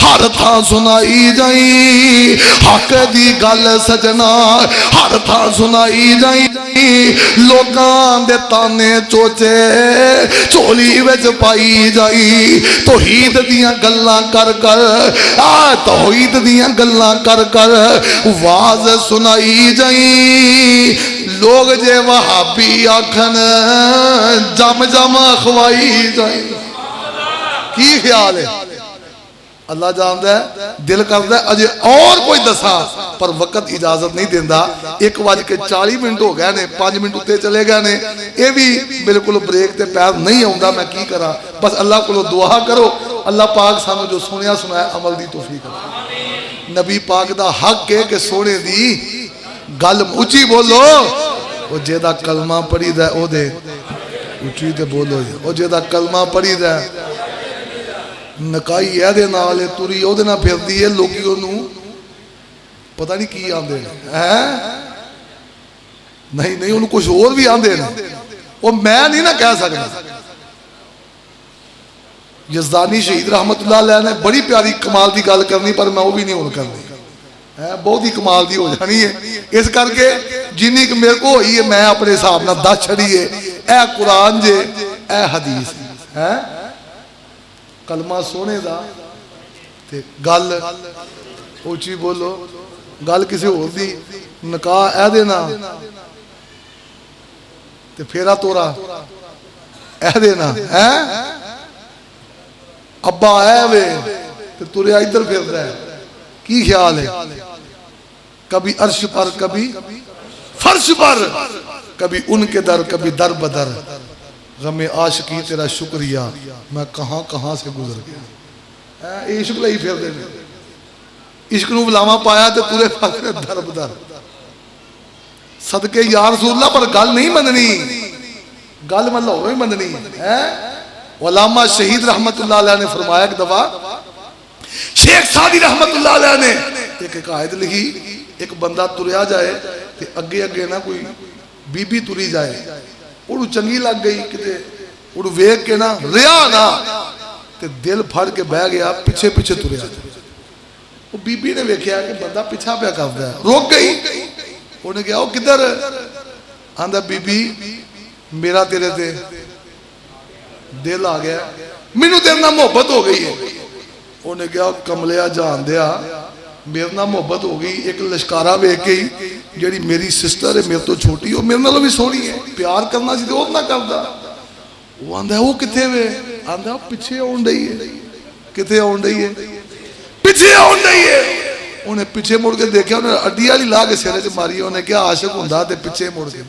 ہر تھاں سنائی جائی حق دی گل سجنا ہر تھاں سنائی جائی لوکاں دے تانے چوچے چولی وچ پائی جائی توحید دیاں گلاں کر کر توحید دیاں گلاں کر کر واز سنائی جائی لوگ جے وہابی آکھن جم جم اخوائی جائی کی خیال ہے اللہ جانتا ہے دل کرتا ہے اجے اور کوئی دسا پر وقت اجازت نہیں دیندہ 1:40 ہو گئے نے 5 منٹ اتے چلے گئے نے یہ بھی بالکل بریک تے پیر نہیں آؤں میں کی کرا بس اللہ کو دعا کرو اللہ پاک سانو جو سنیا سنایا عمل دی توفیق کرو نبی پاک دا حق ہے کہ سونے دی گل اچھی بولو وہ جیدہ کلمہ پڑھی دے او دے اچھی تے بولو وہ جیدہ کلمہ پڑھی دے نکائی ہے دے نالے توری او دے نہ پھر دیئے لوگیوں نو پتہ نہیں کی آندے نہیں انہوں کچھ اور بھی آندے وہ میں نہیں نہ کہہ سکتا یزدانی شہید رحمت اللہ علیہ نے بڑی پیاری کمال دی گال کرنی پر میں وہ بھی نہیں ہون کرنی بہت ہی کمال دی ہو جانی ہے اس کر کے جنہی کہ میرے کو ہوئی ہے میں اپنے حساب نہ دس چھڑی ہے اے قرآن جے اے حدیث کلمہ سونے دا تے گل اوچی بولو گل کسی ہو دی نکاح اے دینا تے پھیرا تورا اے دینا ابا اے وے تے توریا ادھر پھر رہا ہے کی خیال ہے کبھی عرش پر کبھی فرش پر کبھی ان کے در کبھی در بدر غم عاشقی تیرا شکریہ میں کہاں کہاں سے گزر گیا عشق لئی پھر دے عشق نو بلاما پایا تے تورے پاس در بدر صدقے یا رسول اللہ پر گل نہیں مننی گل مطلب ہوئی مننی علامہ شہید رحمت اللہ علیہ نے فرمایا ایک دفعہ شیخ سعدی رحمت اللہ علیہ نے ایک آیت لکھی ایک بندہ تریا جائے تے اگے اگے نہ کوئی بی بی تری جائے اڑو چنگی لگ گئی کتے اڑو ویک کے نا ریا نا تے دل پھڑ کے بہ گیا پیچھے پیچھے تریا جائے وہ بی بی نے ویکھیا کہ بندہ پیچھا پہ کرتا ہے روک گئی انہیں کہا وہ کدھر آندہ بی بی میرا تیرے تے دل آ گیا مینوں تیرے نہ محبت ہو گئی ہے انہیں کہا کملیا جان دیا میرے نہ محبت ہو گئی ایک لشکارہ بیک گئی جیڑی میری سسٹر ہے میرے تو چھوٹی ہو میرے نہ بھی سونی ہے پیار کرنا سی تو نہ کرتا وہ آندہ ہے وہ کتے ہوئے آندہ پچھے آن رہی ہے کتے آن رہی ہے پچھے آن رہی ہے انہیں پچھے مڑ کے دیکھا انہیں اڈیا لی لا کے سیرے سے ماری انہیں کیا عاشق ہندہ دے پچھے مڑ کے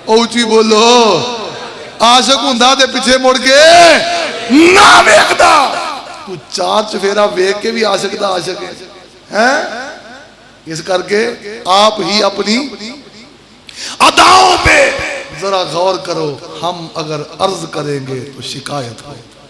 اوچی بولو عاشق ہندہ دے پچھے مڑ کے نہ بیکتا تو چار چفیرہ ویک کے بھی عاشق دا عاشق ہے اس کر کے آپ ہی اپنی اداؤں پہ ذرا غور کرو ہم اگر عرض کریں گے تو شکایت ہو